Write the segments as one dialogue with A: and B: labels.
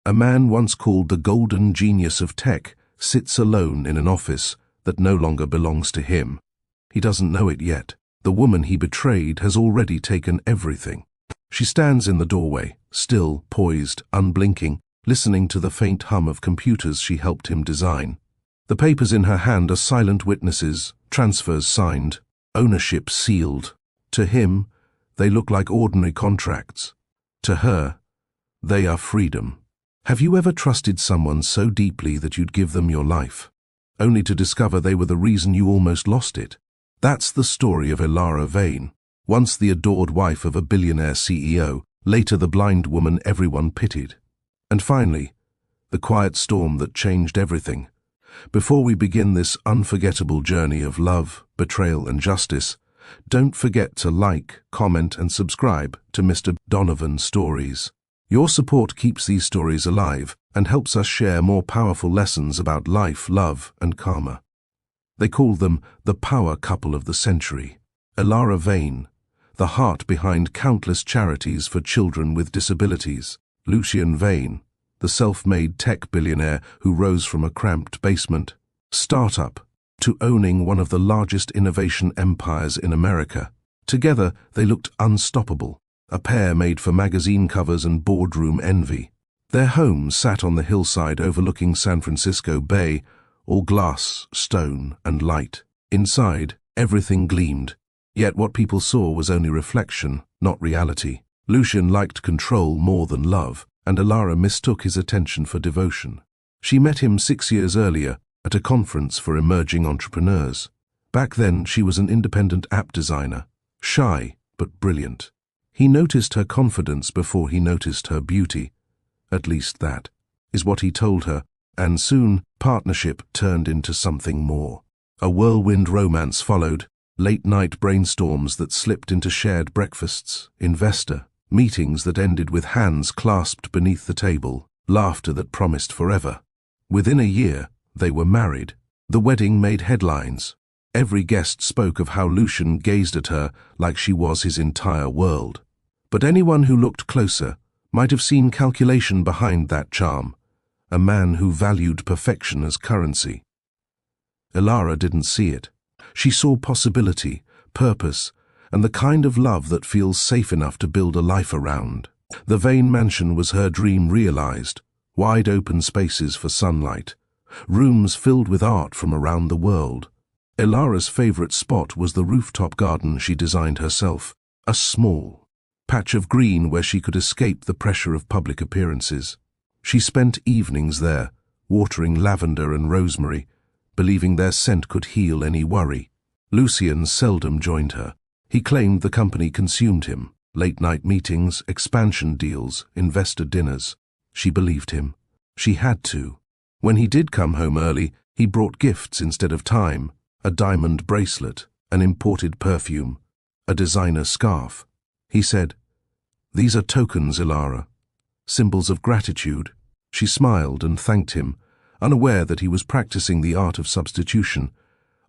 A: A man once called the golden genius of tech sits alone in an office that no longer belongs to him. He doesn't know it yet. The woman he betrayed has already taken everything. She stands in the doorway, still, poised, unblinking, listening to the faint hum of computers she helped him design. The papers in her hand are silent witnesses, transfers signed, ownership sealed. To him, they look like ordinary contracts. To her, they are freedom. Have you ever trusted someone so deeply that you'd give them your life, only to discover they were the reason you almost lost it? That's the story of Elara Vane, once the adored wife of a billionaire CEO, later the blind woman everyone pitied. And finally, the quiet storm that changed everything. Before we begin this unforgettable journey of love, betrayal, and justice, don't forget to like, comment, and subscribe to Mr. Donovan Stories. Your support keeps these stories alive and helps us share more powerful lessons about life, love, and karma. They call them the power couple of the century. Elara Vane, the heart behind countless charities for children with disabilities. Lucian Vane, the self-made tech billionaire who rose from a cramped basement startup to owning one of the largest innovation empires in America. Together, they looked unstoppable, a pair made for magazine covers and boardroom envy. Their home sat on the hillside overlooking San Francisco Bay, all glass, stone, and light. Inside, everything gleamed, yet what people saw was only reflection, not reality. Lucian liked control more than love, and Elara mistook his attention for devotion. She met him 6 years earlier at a conference for emerging entrepreneurs. Back then, she was an independent app designer, shy but brilliant. He noticed her confidence before he noticed her beauty. At least that is what he told her, and soon partnership turned into something more. A whirlwind romance followed, late-night brainstorms that slipped into shared breakfasts, investor meetings that ended with hands clasped beneath the table, laughter that promised forever. Within a year, they were married. The wedding made headlines. Every guest spoke of how Lucian gazed at her like she was his entire world. But anyone who looked closer might have seen calculation behind that charm, a man who valued perfection as currency. Elara didn't see it. She saw possibility, purpose, and the kind of love that feels safe enough to build a life around. The Vane mansion was her dream realized, wide open spaces for sunlight, rooms filled with art from around the world. Elara's favorite spot was the rooftop garden she designed herself, a small patch of green where she could escape the pressure of public appearances. She spent evenings there, watering lavender and rosemary, believing their scent could heal any worry. Lucian seldom joined her. He claimed the company consumed him. Late-night meetings, expansion deals, investor dinners. She believed him. She had to. When he did come home early, he brought gifts instead of time, a diamond bracelet, an imported perfume, a designer scarf. He said, "These are tokens, Elara, symbols of gratitude." She smiled and thanked him, unaware that he was practicing the art of substitution,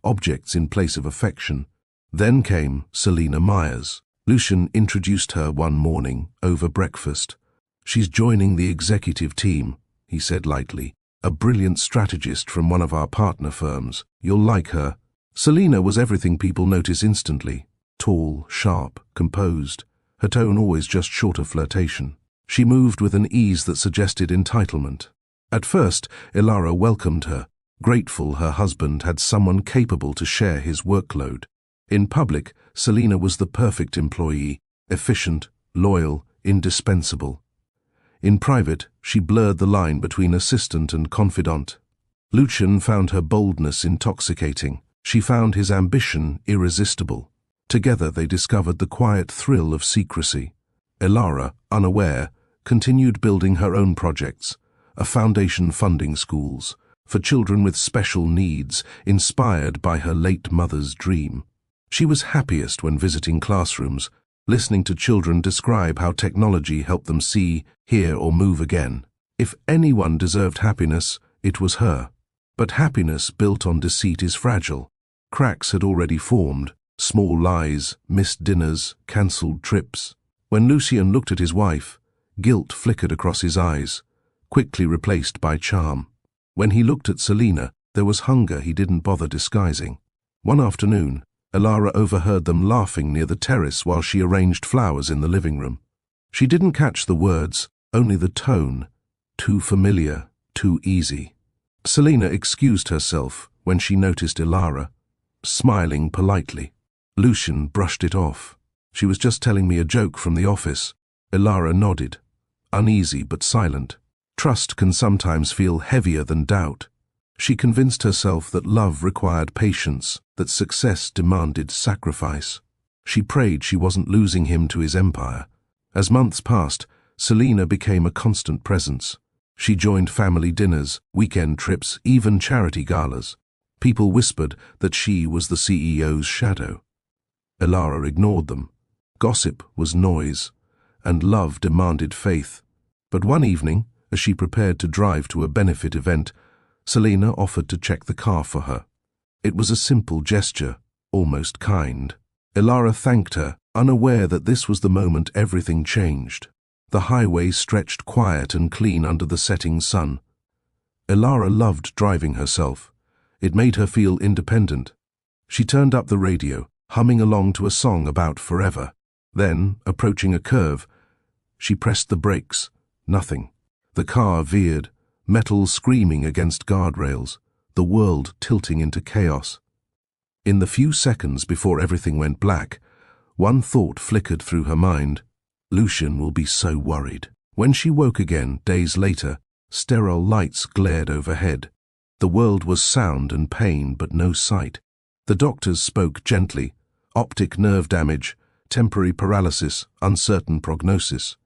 A: objects in place of affection. Then came Selena Myers. Lucian introduced her one morning over breakfast. "She's joining the executive team," he said lightly. "A brilliant strategist from one of our partner firms. You'll like her." Selena was everything people notice instantly. Tall, sharp, composed, her tone always just short of flirtation. She moved with an ease that suggested entitlement. At first, Elara welcomed her, grateful her husband had someone capable to share his workload. In public, Selena was the perfect employee, efficient, loyal, indispensable. In private, she blurred the line between assistant and confidant. Lucian found her boldness intoxicating. She found his ambition irresistible. Together they discovered the quiet thrill of secrecy. Elara, unaware, continued building her own projects, a foundation funding schools for children with special needs, inspired by her late mother's dream. She was happiest when visiting classrooms, listening to children describe how technology helped them see, hear, or move again. If anyone deserved happiness, it was her. But happiness built on deceit is fragile. Cracks had already formed, small lies, missed dinners, cancelled trips. When Lucian looked at his wife, guilt flickered across his eyes. quickly replaced by charm. When he looked at Selina, there was hunger he didn't bother disguising. One afternoon, Elara overheard them laughing near the terrace while she arranged flowers in the living room. She didn't catch the words, only the tone. Too familiar, too easy. Selina excused herself when she noticed Elara, smiling politely. Lucian brushed it off. She was just telling me a joke from the office. Elara nodded, uneasy but silent. Trust can sometimes feel heavier than doubt. She convinced herself that love required patience, that success demanded sacrifice. She prayed she wasn't losing him to his empire. As months passed, Selina became a constant presence. She joined family dinners, weekend trips, even charity galas. People whispered that she was the CEO's shadow. Elara ignored them. Gossip was noise, and love demanded faith. But one evening, as she prepared to drive to a benefit event, Selina offered to check the car for her. It was a simple gesture, almost kind. Elara thanked her, unaware that this was the moment everything changed. The highway stretched quiet and clean under the setting sun. Elara loved driving herself. It made her feel independent. She turned up the radio, humming along to a song about forever. Then, approaching a curve, she pressed the brakes. Nothing. The car veered, metal screaming against guardrails, the world tilting into chaos. In the few seconds before everything went black, one thought flickered through her mind. Lucian will be so worried. When she woke again, days later, sterile lights glared overhead. The world was sound and pain, but no sight. The doctors spoke gently. Optic nerve damage, temporary paralysis, uncertain prognosis.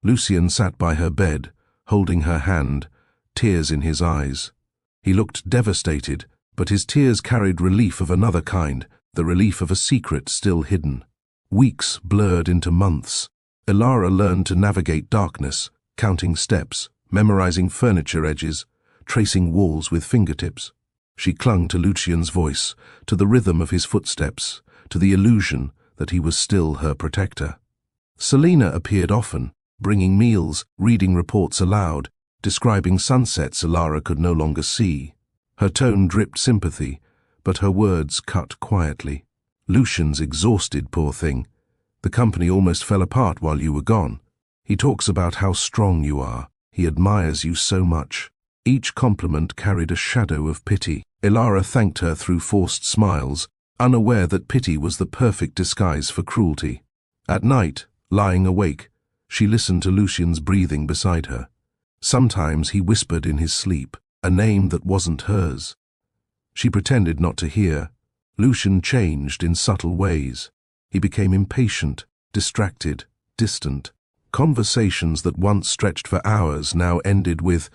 A: Lucian sat by her bed, holding her hand, tears in his eyes. He looked devastated, but his tears carried relief of another kind, the relief of a secret still hidden. Weeks blurred into months. Elara learned to navigate darkness, counting steps, memorizing furniture edges, tracing walls with fingertips. She clung to Lucian's voice, to the rhythm of his footsteps, to the illusion that he was still her protector. Selina appeared often, bringing meals, reading reports aloud, describing sunsets Elara could no longer see. Her tone dripped sympathy, but her words cut quietly. Lucian's exhausted, poor thing. The company almost fell apart while you were gone. He talks about how strong you are. He admires you so much. Each compliment carried a shadow of pity. Elara thanked her through forced smiles, unaware that pity was the perfect disguise for cruelty. At night, lying awake, she listened to Lucian's breathing beside her. Sometimes he whispered in his sleep, a name that wasn't hers. She pretended not to hear. Lucian changed in subtle ways. He became impatient, distracted, distant. Conversations that once stretched for hours now ended with,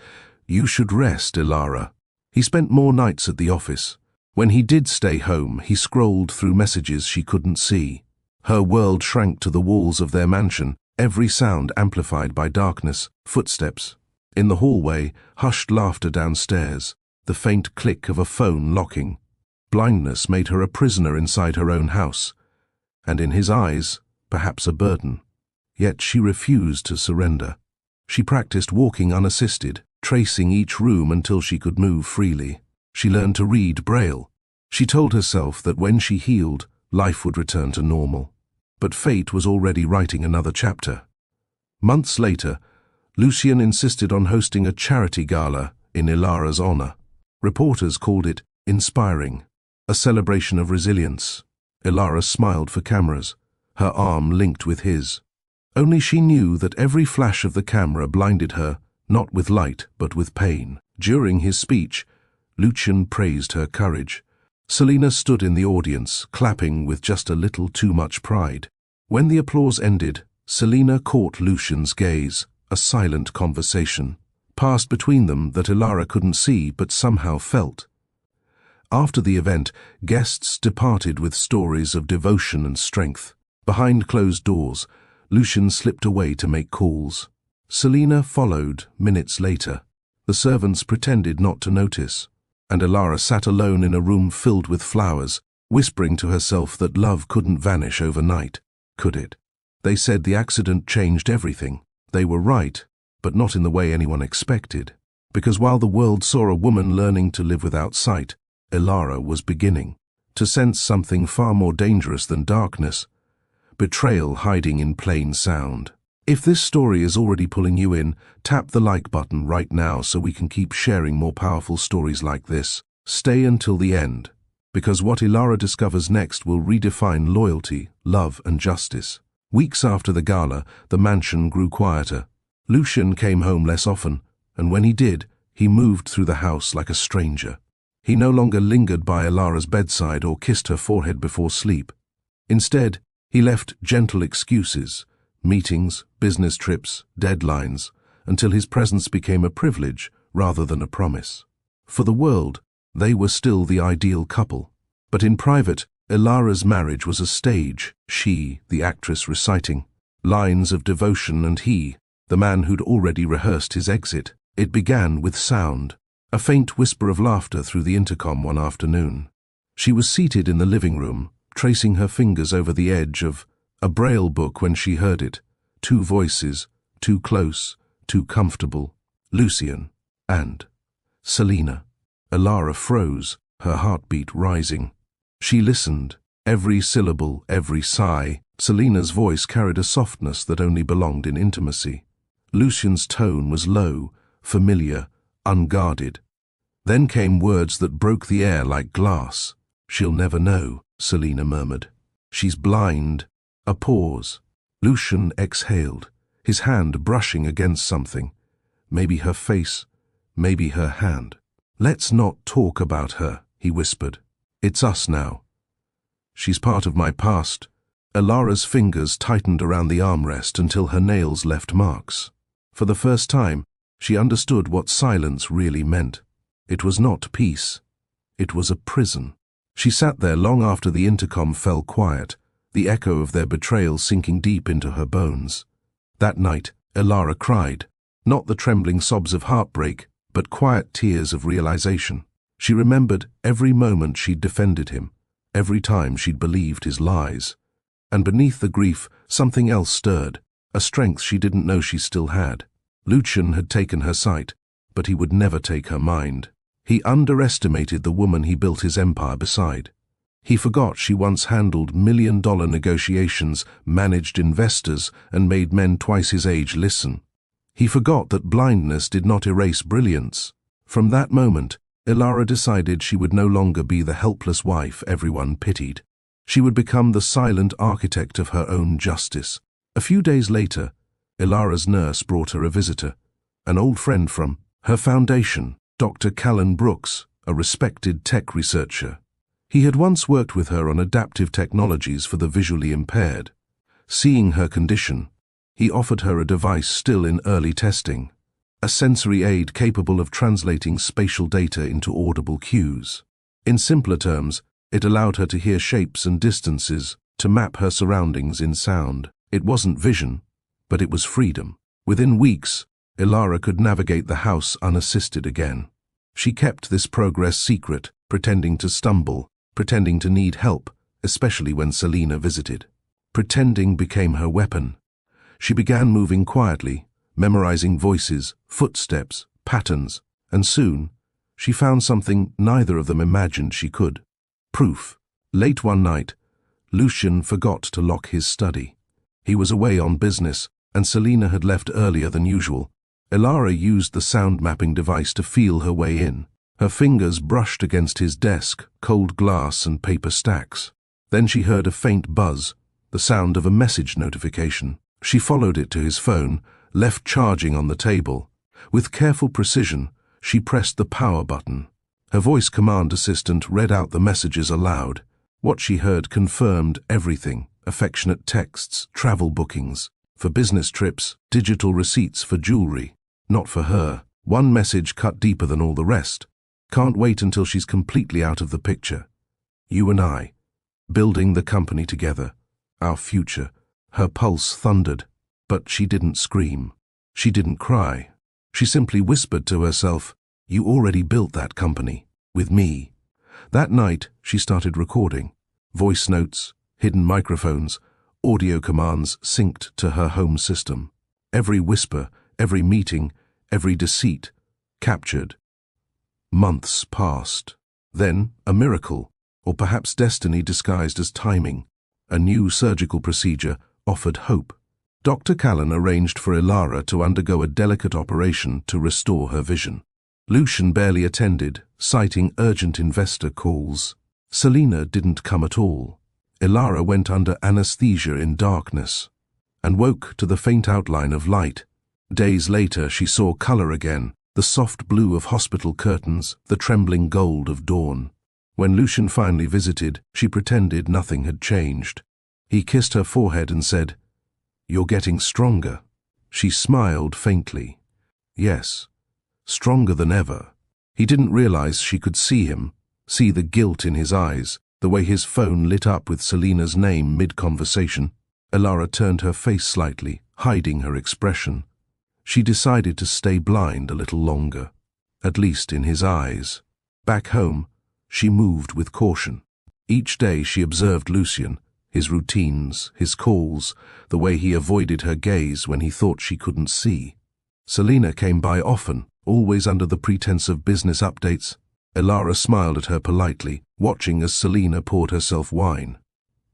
A: "You should rest, Elara." He spent more nights at the office. When he did stay home, he scrolled through messages she couldn't see. Her world shrank to the walls of their mansion, every sound amplified by darkness, footsteps. In the hallway, hushed laughter downstairs, the faint click of a phone locking. Blindness made her a prisoner inside her own house, and in his eyes, perhaps a burden. Yet she refused to surrender. She practiced walking unassisted, tracing each room until she could move freely. She learned to read Braille. She told herself that when she healed, life would return to normal. But fate was already writing another chapter. Months later, Lucian insisted on hosting a charity gala in Elara's honor. Reporters called it inspiring, a celebration of resilience. Elara smiled for cameras, her arm linked with his. Only she knew that every flash of the camera blinded her, not with light, but with pain. During his speech, Lucian praised her courage. Selina stood in the audience, clapping with just a little too much pride. When the applause ended, Selina caught Lucian's gaze, a silent conversation passed between them that Elara couldn't see but somehow felt. After the event, guests departed with stories of devotion and strength. Behind closed doors, Lucian slipped away to make calls. Selina followed minutes later. The servants pretended not to notice, and Elara sat alone in a room filled with flowers, whispering to herself that love couldn't vanish overnight, could it? They said the accident changed everything. They were right, but not in the way anyone expected. Because while the world saw a woman learning to live without sight, Elara was beginning to sense something far more dangerous than darkness: betrayal hiding in plain sound. If this story is already pulling you in, tap the like button right now so we can keep sharing more powerful stories like this. Stay until the end, because what Elara discovers next will redefine loyalty, love, and justice. Weeks after the gala, the mansion grew quieter. Lucian came home less often, and when he did, he moved through the house like a stranger. He no longer lingered by Elara's bedside or kissed her forehead before sleep. Instead, he left gentle excuses, meetings, business trips, deadlines, until his presence became a privilege rather than a promise. For the world, they were still the ideal couple. But in private, Elara's marriage was a stage, she, the actress, reciting lines of devotion, and he, the man who'd already rehearsed his exit. It began with sound, a faint whisper of laughter through the intercom one afternoon. She was seated in the living room, tracing her fingers over the edge of a Braille book when she heard it. Two voices, too close, too comfortable. Lucian and Selina. Elara froze, her heartbeat rising. She listened, every syllable, every sigh. Selina's voice carried a softness that only belonged in intimacy. Lucian's tone was low, familiar, unguarded. Then came words that broke the air like glass. "She'll never know," Selina murmured. "She's blind." A pause. Lucian exhaled, his hand brushing against something. Maybe her face, maybe her hand. "Let's not talk about her," he whispered. "It's us now. She's part of my past." Elara's fingers tightened around the armrest until her nails left marks. For the first time, she understood what silence really meant. It was not peace. It was a prison. She sat there long after the intercom fell quiet, the echo of their betrayal sinking deep into her bones. That night, Elara cried, not the trembling sobs of heartbreak, but quiet tears of realization. She remembered every moment she'd defended him, every time she'd believed his lies. And beneath the grief, something else stirred, a strength she didn't know she still had. Lucian had taken her sight, but he would never take her mind. He underestimated the woman he built his empire beside. He forgot she once handled million-dollar negotiations, managed investors, and made men twice his age listen. He forgot that blindness did not erase brilliance. From that moment, Elara decided she would no longer be the helpless wife everyone pitied. She would become the silent architect of her own justice. A few days later, Elara's nurse brought her a visitor, an old friend from her foundation, Dr. Callan Brooks, a respected tech researcher. He had once worked with her on adaptive technologies for the visually impaired. Seeing her condition, he offered her a device still in early testing, a sensory aid capable of translating spatial data into audible cues. In simpler terms, it allowed her to hear shapes and distances, to map her surroundings in sound. It wasn't vision, but it was freedom. Within weeks, Elara could navigate the house unassisted again. She kept this progress secret, pretending to stumble, pretending to need help, especially when Selina visited. Pretending became her weapon. She began moving quietly, memorizing voices, footsteps, patterns, and soon, she found something neither of them imagined she could. Proof. Late one night, Lucian forgot to lock his study. He was away on business, and Selina had left earlier than usual. Elara used the sound mapping device to feel her way in. Her fingers brushed against his desk, cold glass and paper stacks. Then she heard a faint buzz, the sound of a message notification. She followed it to his phone, left charging on the table. With careful precision, she pressed the power button. Her voice command assistant read out the messages aloud. What she heard confirmed everything: affectionate texts, travel bookings, for business trips, digital receipts for jewelry. Not for her. One message cut deeper than all the rest. Can't wait until she's completely out of the picture. You and I, building the company together, our future. Her pulse thundered, but she didn't scream. She didn't cry. She simply whispered to herself, "You already built that company, with me." That night, she started recording. Voice notes, hidden microphones, audio commands synced to her home system. Every whisper, every meeting, every deceit, captured. Months passed. Then, a miracle, or perhaps destiny disguised as timing. A new surgical procedure offered hope. Dr. Callan arranged for Elara to undergo a delicate operation to restore her vision. Lucian barely attended, citing urgent investor calls. Selina didn't come at all. Elara went under anesthesia in darkness and woke to the faint outline of light. Days later she saw color again, the soft blue of hospital curtains, the trembling gold of dawn. When Lucian finally visited, she pretended nothing had changed. He kissed her forehead and said, "You're getting stronger." She smiled faintly. Yes, stronger than ever. He didn't realize she could see him, see the guilt in his eyes, the way his phone lit up with Selina's name mid-conversation. Elara turned her face slightly, hiding her expression. She decided to stay blind a little longer, at least in his eyes. Back home, she moved with caution. Each day she observed Lucian, his routines, his calls, the way he avoided her gaze when he thought she couldn't see. Selina came by often, always under the pretense of business updates. Elara smiled at her politely, watching as Selina poured herself wine.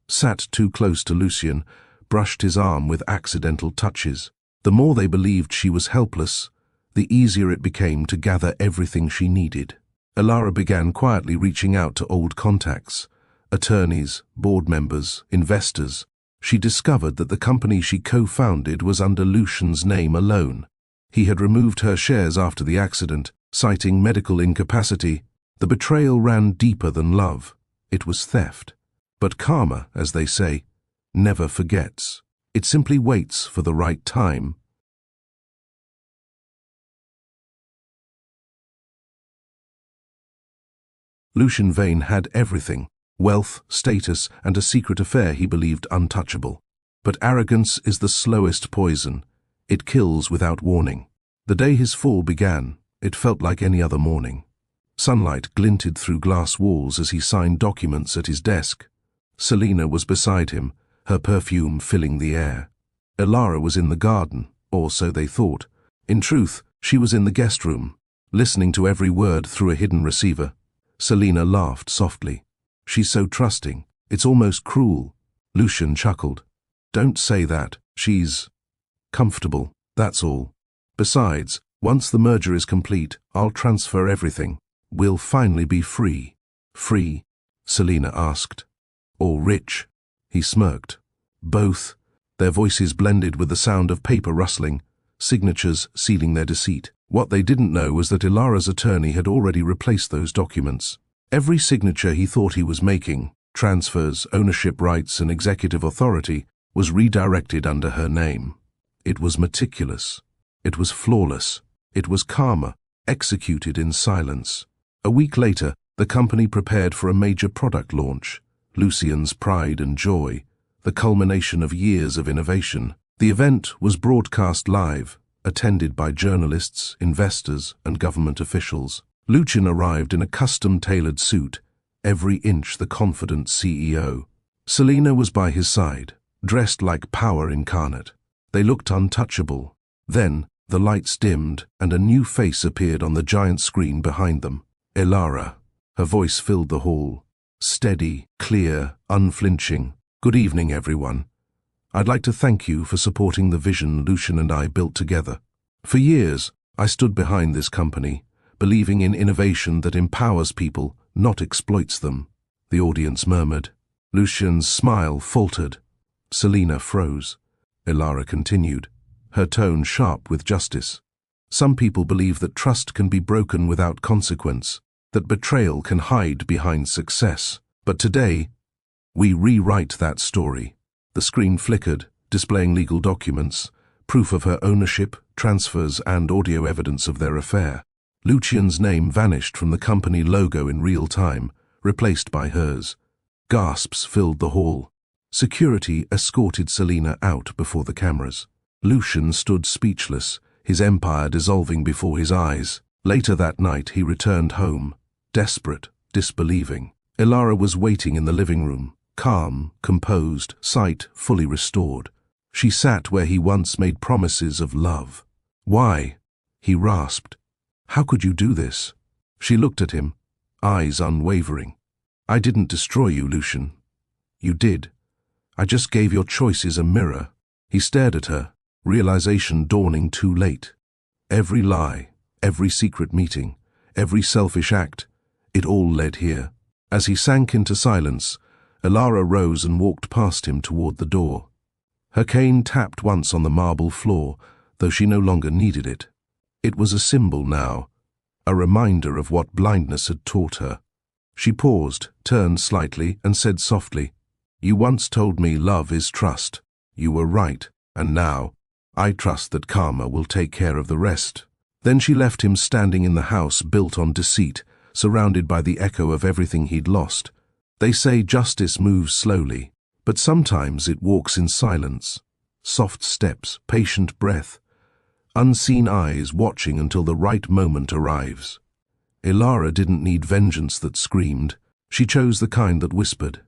A: Sat too close to Lucian, brushed his arm with accidental touches. The more they believed she was helpless, the easier it became to gather everything she needed. Elara began quietly reaching out to old contacts, attorneys, board members, investors. She discovered that the company she co-founded was under Lucian's name alone. He had removed her shares after the accident, citing medical incapacity. The betrayal ran deeper than love. It was theft. But karma, as they say, never forgets. It simply waits for the right time. Lucian Vane had everything: wealth, status, and a secret affair he believed untouchable. But arrogance is the slowest poison. It kills without warning. The day his fall began, it felt like any other morning. Sunlight glinted through glass walls as he signed documents at his desk. Selina was beside him, her perfume filling the air. Elara was in the garden, or so they thought. In truth, she was in the guest room, listening to every word through a hidden receiver. Selina laughed softly. "She's so trusting. It's almost cruel." Lucian chuckled. "Don't say that. She's comfortable, that's all. Besides, once the merger is complete, I'll transfer everything. We'll finally be free." "Free?" Selina asked. "Or rich?" He smirked. "Both." Their voices blended with the sound of paper rustling, signatures sealing their deceit. What they didn't know was that Elara's attorney had already replaced those documents. Every signature he thought he was making, transfers, ownership rights, and executive authority, was redirected under her name. It was meticulous. It was flawless. It was karma, executed in silence. A week later, the company prepared for a major product launch. Lucian's pride and joy, the culmination of years of innovation. The event was broadcast live, attended by journalists, investors, and government officials. Lucian arrived in a custom-tailored suit, every inch the confident CEO. Selina was by his side, dressed like power incarnate. They looked untouchable. Then, the lights dimmed, and a new face appeared on the giant screen behind them. Elara. Her voice filled the hall. Steady, clear, unflinching. "Good evening, everyone. I'd like to thank you for supporting the vision Lucian and I built together. For years, I stood behind this company, believing in innovation that empowers people, not exploits them." The audience murmured. Lucian's smile faltered. Selina froze. Elara continued, her tone sharp with justice. "Some people believe that trust can be broken without consequence, that betrayal can hide behind success. But today, we rewrite that story." The screen flickered, displaying legal documents, proof of her ownership, transfers, and audio evidence of their affair. Lucian's name vanished from the company logo in real time, replaced by hers. Gasps filled the hall. Security escorted Selina out before the cameras. Lucian stood speechless, his empire dissolving before his eyes. Later that night he returned home, desperate, disbelieving. Elara was waiting in the living room, calm, composed, sight fully restored. She sat where he once made promises of love. Why? He rasped. How could you do this? She looked at him, eyes unwavering. I didn't destroy you, Lucian. You did. I just gave your choices a mirror. He stared at her, realization dawning too late. Every lie, every secret meeting, every selfish act, it all led here. As he sank into silence, Elara rose and walked past him toward the door. Her cane tapped once on the marble floor, though she no longer needed it. It was a symbol now, a reminder of what blindness had taught her. She paused, turned slightly, and said softly, You once told me love is trust. You were right, and now, I trust that karma will take care of the rest. Then she left him standing in the house built on deceit, surrounded by the echo of everything he'd lost. They say justice moves slowly, but sometimes it walks in silence. Soft steps, patient breath, unseen eyes watching until the right moment arrives. Elara didn't need vengeance that screamed. She chose the kind that whispered.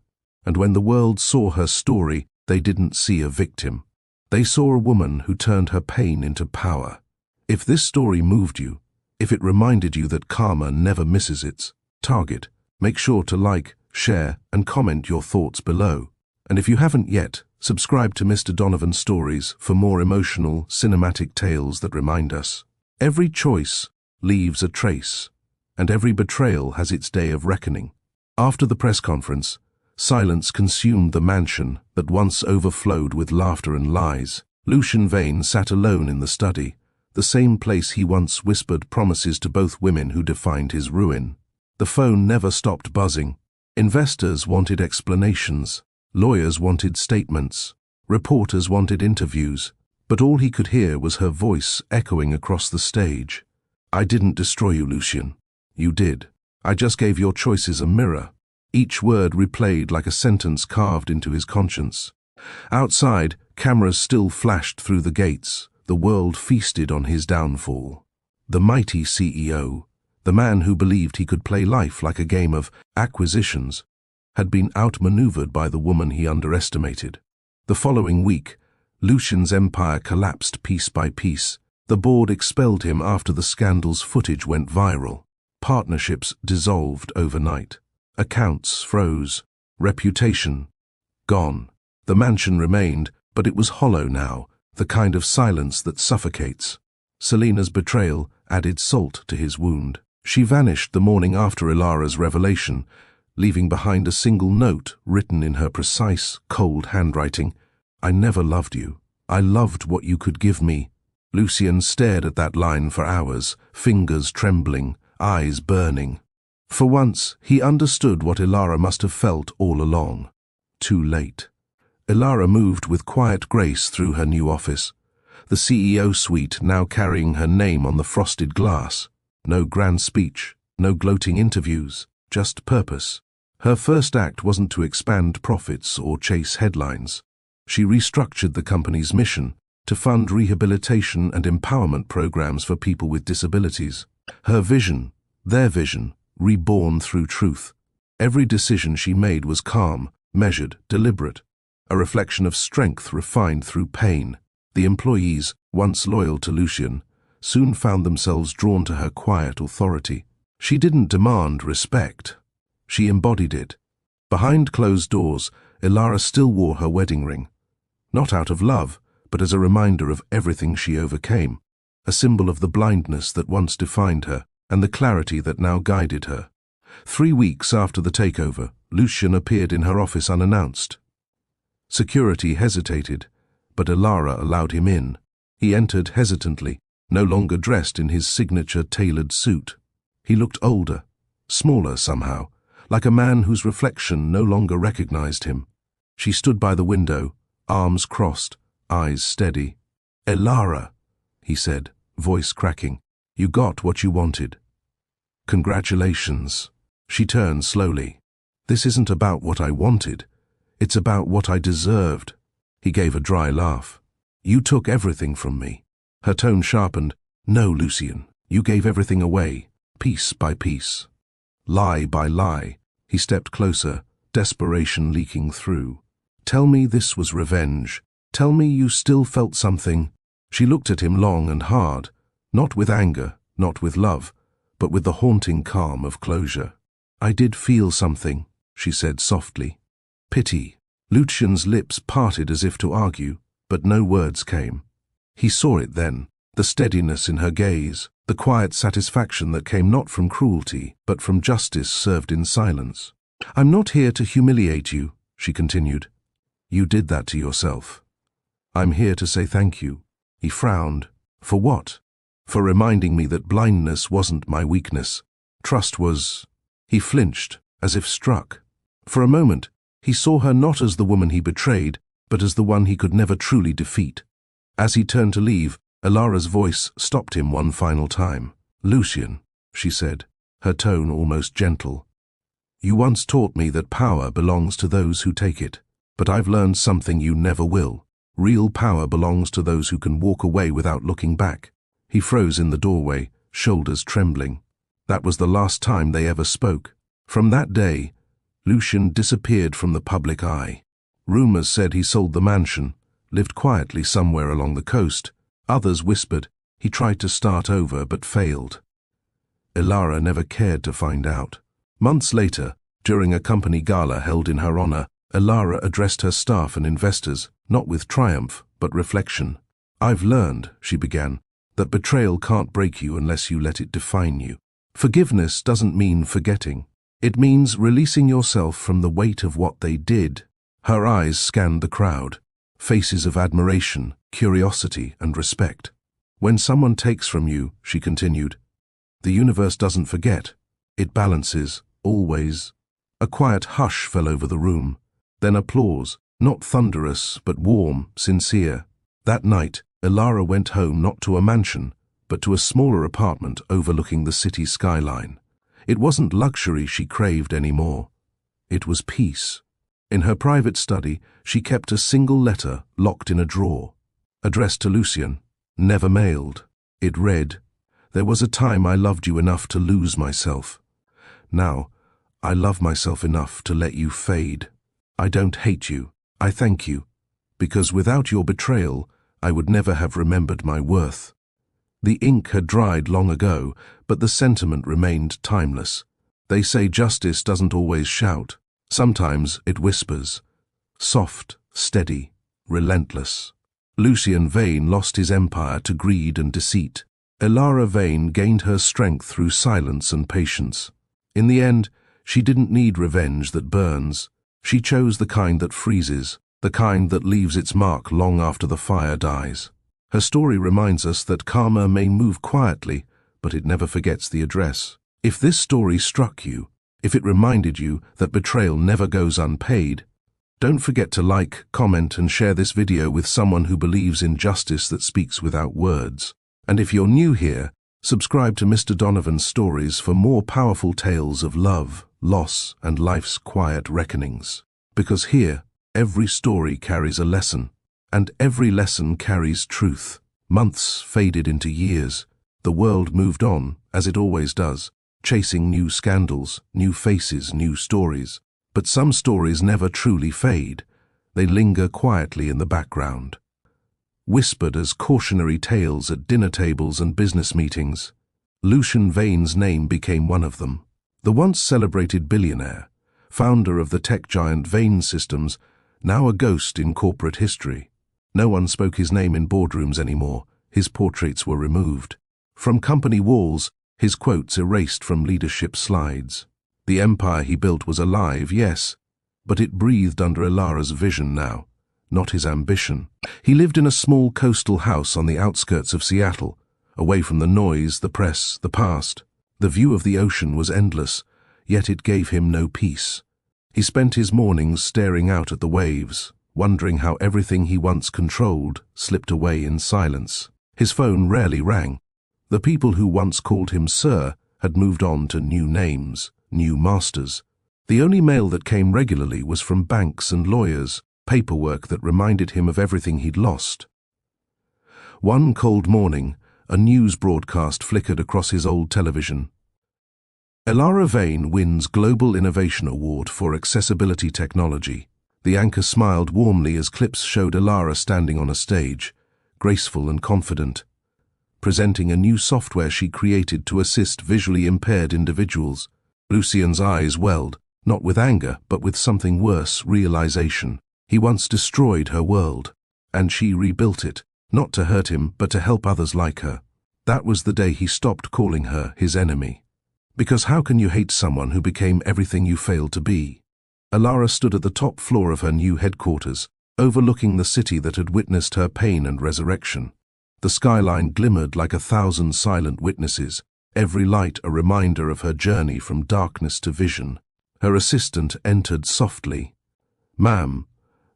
A: And when the world saw her story, they didn't see a victim. They saw a woman who turned her pain into power. If this story moved you, if it reminded you that karma never misses its target, make sure to like, share, and comment your thoughts below. And if you haven't yet, subscribe to Mr. Donovan Stories for more emotional, cinematic tales that remind us. Every choice leaves a trace, and every betrayal has its day of reckoning. After the press conference, silence consumed the mansion that once overflowed with laughter and lies. Lucian Vane sat alone in the study, the same place he once whispered promises to both women who defined his ruin. The phone never stopped buzzing. Investors wanted explanations, lawyers wanted statements, reporters wanted interviews, but all he could hear was her voice echoing across the stage. I didn't destroy you, Lucian. You did. I just gave your choices a mirror. Each word replayed like a sentence carved into his conscience. Outside, cameras still flashed through the gates. The world feasted on his downfall. The mighty CEO, the man who believed he could play life like a game of acquisitions, had been outmaneuvered by the woman he underestimated. The following week, Lucian's empire collapsed piece by piece. The board expelled him after the scandal's footage went viral. Partnerships dissolved overnight. Accounts froze. Reputation gone. The mansion remained, but it was hollow now, the kind of silence that suffocates. Selena's betrayal added salt to his wound. She vanished the morning after Elara's revelation, leaving behind a single note written in her precise, cold handwriting. I never loved you. I loved what you could give me. Lucian stared at that line for hours, fingers trembling, eyes burning. For once, he understood what Elara must have felt all along. Too late. Elara moved with quiet grace through her new office, the CEO suite now carrying her name on the frosted glass. No grand speech, no gloating interviews, just purpose. Her first act wasn't to expand profits or chase headlines. She restructured the company's mission to fund rehabilitation and empowerment programs for people with disabilities. Her vision, their vision, reborn through truth. Every decision she made was calm, measured, deliberate, a reflection of strength refined through pain. The employees, once loyal to Lucian, soon found themselves drawn to her quiet authority. She didn't demand respect. She embodied it. Behind closed doors, Elara still wore her wedding ring. Not out of love, but as a reminder of everything she overcame, a symbol of the blindness that once defined her and the clarity that now guided her. 3 weeks after the takeover, Lucian appeared in her office unannounced. Security hesitated, but Elara allowed him in. He entered hesitantly, no longer dressed in his signature tailored suit. He looked older, smaller somehow, like a man whose reflection no longer recognized him. She stood by the window, arms crossed, eyes steady. "Elara," he said, voice cracking, "you got what you wanted. Congratulations." She turned slowly. "This isn't about what I wanted. It's about what I deserved." He gave a dry laugh. "You took everything from me." Her tone sharpened. "No, Lucian, you gave everything away, piece by piece. Lie by lie." He stepped closer, desperation leaking through. "Tell me this was revenge. Tell me you still felt something." She looked at him long and hard, not with anger, not with love, but with the haunting calm of closure. "I did feel something," she said softly. "Pity." Lucian's lips parted as if to argue, but no words came. He saw it then, the steadiness in her gaze, the quiet satisfaction that came not from cruelty, but from justice served in silence. "I'm not here to humiliate you," she continued. "You did that to yourself. I'm here to say thank you." He frowned. "For what?" "For reminding me that blindness wasn't my weakness. Trust was—" He flinched, as if struck. For a moment, he saw her not as the woman he betrayed, but as the one he could never truly defeat. As he turned to leave, Elara's voice stopped him one final time. "Lucian," she said, her tone almost gentle. "You once taught me that power belongs to those who take it, but I've learned something you never will. Real power belongs to those who can walk away without looking back." He froze in the doorway, shoulders trembling. That was the last time they ever spoke. From that day, Lucian disappeared from the public eye. Rumors said he sold the mansion, lived quietly somewhere along the coast. Others whispered he tried to start over but failed. Elara never cared to find out. Months later, during a company gala held in her honor, Elara addressed her staff and investors, not with triumph, but reflection. "I've learned," she began, "that betrayal can't break you unless you let it define you. Forgiveness doesn't mean forgetting. It means releasing yourself from the weight of what they did." Her eyes scanned the crowd, faces of admiration, curiosity, and respect. "When someone takes from you," she continued, "the universe doesn't forget. It balances, always." A quiet hush fell over the room. Then applause, not thunderous, but warm, sincere. That night, Elara went home not to a mansion, but to a smaller apartment overlooking the city skyline. It wasn't luxury she craved anymore. It was peace. In her private study, she kept a single letter locked in a drawer. Addressed to Lucian, never mailed. It read, "There was a time I loved you enough to lose myself. Now, I love myself enough to let you fade. I don't hate you, I thank you, because without your betrayal, I would never have remembered my worth." The ink had dried long ago, but the sentiment remained timeless. They say justice doesn't always shout. Sometimes it whispers. Soft, steady, relentless. Lucian Vane lost his empire to greed and deceit. Elara Vane gained her strength through silence and patience. In the end, she didn't need revenge that burns. She chose the kind that freezes, the kind that leaves its mark long after the fire dies. Her story reminds us that karma may move quietly, but it never forgets the address. If this story struck you, if it reminded you that betrayal never goes unpaid, don't forget to like, comment, and share this video with someone who believes in justice that speaks without words. And if you're new here, subscribe to Mr. Donovan's stories for more powerful tales of love, loss, and life's quiet reckonings. Because here, every story carries a lesson. And every lesson carries truth. Months faded into years. The world moved on, as it always does, chasing new scandals, new faces, new stories. But some stories never truly fade. They linger quietly in the background, whispered as cautionary tales at dinner tables and business meetings. Lucian Vane's name became one of them. The once celebrated billionaire, founder of the tech giant Vane Systems, now a ghost in corporate history. No one spoke his name in boardrooms anymore. His portraits were removed. From company walls, his quotes erased from leadership slides. The empire he built was alive, yes, but it breathed under Elara's vision now, not his ambition. He lived in a small coastal house on the outskirts of Seattle, away from the noise, the press, the past. The view of the ocean was endless, yet it gave him no peace. He spent his mornings staring out at the waves, wondering how everything he once controlled slipped away in silence. His phone rarely rang. The people who once called him Sir had moved on to new names, new masters. The only mail that came regularly was from banks and lawyers, paperwork that reminded him of everything he'd lost. One cold morning, a news broadcast flickered across his old television. Elara Vane wins Global Innovation Award for Accessibility Technology. The anchor smiled warmly as clips showed Elara standing on a stage, graceful and confident, presenting a new software she created to assist visually impaired individuals. Lucien's eyes welled, not with anger, but with something worse, realization. He once destroyed her world, and she rebuilt it, not to hurt him, but to help others like her. That was the day he stopped calling her his enemy. Because how can you hate someone who became everything you failed to be? Elara stood at the top floor of her new headquarters, overlooking the city that had witnessed her pain and resurrection. The skyline glimmered like 1,000 silent witnesses, every light a reminder of her journey from darkness to vision. Her assistant entered softly. "Ma'am,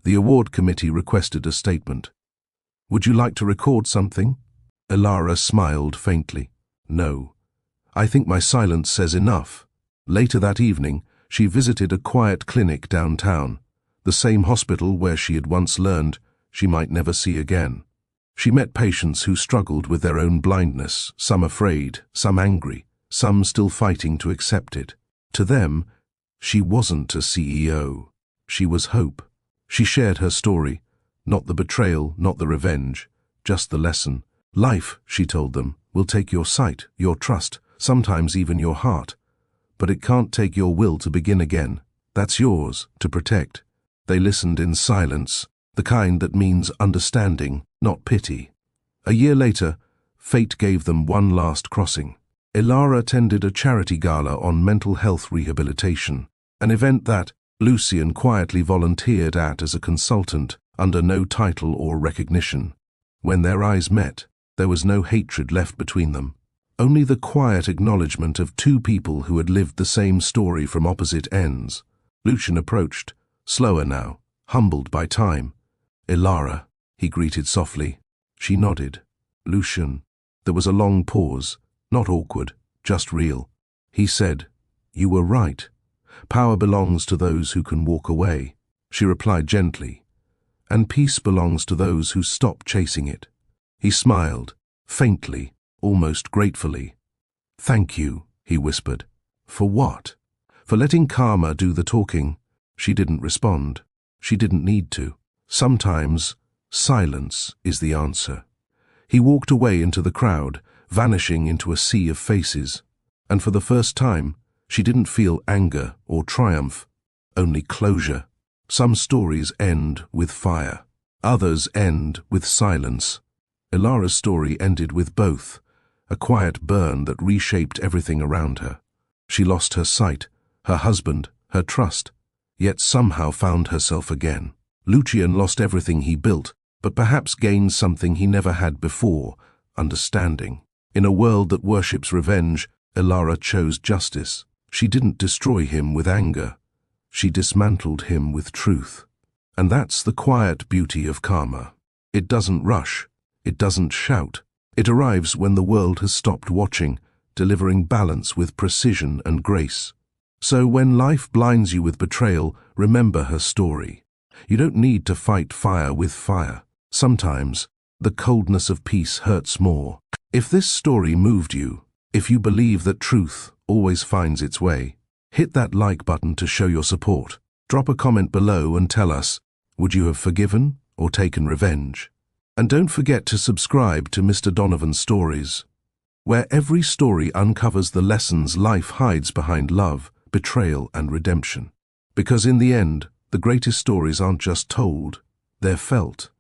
A: the award committee requested a statement. Would you like to record something?" Elara smiled faintly. "No. I think my silence says enough." Later that evening, she visited a quiet clinic downtown, the same hospital where she had once learned she might never see again. She met patients who struggled with their own blindness, some afraid, some angry, some still fighting to accept it. To them, she wasn't a CEO. She was hope. She shared her story, not the betrayal, not the revenge, just the lesson. Life, she told them, will take your sight, your trust, sometimes even your heart. But it can't take your will to begin again. That's yours, to protect. They listened in silence, the kind that means understanding, not pity. A year later, fate gave them one last crossing. Elara attended a charity gala on mental health rehabilitation, an event that Lucien quietly volunteered at as a consultant, under no title or recognition. When their eyes met, there was no hatred left between them, only the quiet acknowledgement of two people who had lived the same story from opposite ends. Lucien approached, slower now, humbled by time. "Elara," he greeted softly. She nodded. "Lucien." There was a long pause, not awkward, just real. He said, "You were right. Power belongs to those who can walk away." She replied gently, "And peace belongs to those who stop chasing it." He smiled, faintly, almost gratefully. "Thank you," he whispered. "For what?" "For letting karma do the talking." She didn't respond. She didn't need to. Sometimes, silence is the answer. He walked away into the crowd, vanishing into a sea of faces. And for the first time, she didn't feel anger or triumph, only closure. Some stories end with fire. Others end with silence. Elara's story ended with both, a quiet burn that reshaped everything around her. She lost her sight, her husband, her trust, yet somehow found herself again. Lucien lost everything he built, but perhaps gained something he never had before, understanding. In a world that worships revenge, Elara chose justice. She didn't destroy him with anger. She dismantled him with truth. And that's the quiet beauty of karma. It doesn't rush. It doesn't shout. It arrives when the world has stopped watching, delivering balance with precision and grace. So when life blinds you with betrayal, remember her story. You don't need to fight fire with fire. Sometimes, the coldness of peace hurts more. If this story moved you, if you believe that truth always finds its way, hit that like button to show your support. Drop a comment below and tell us, would you have forgiven or taken revenge? And don't forget to subscribe to Mr. Donovan's Stories, where every story uncovers the lessons life hides behind love, betrayal, and redemption. Because in the end, the greatest stories aren't just told, they're felt.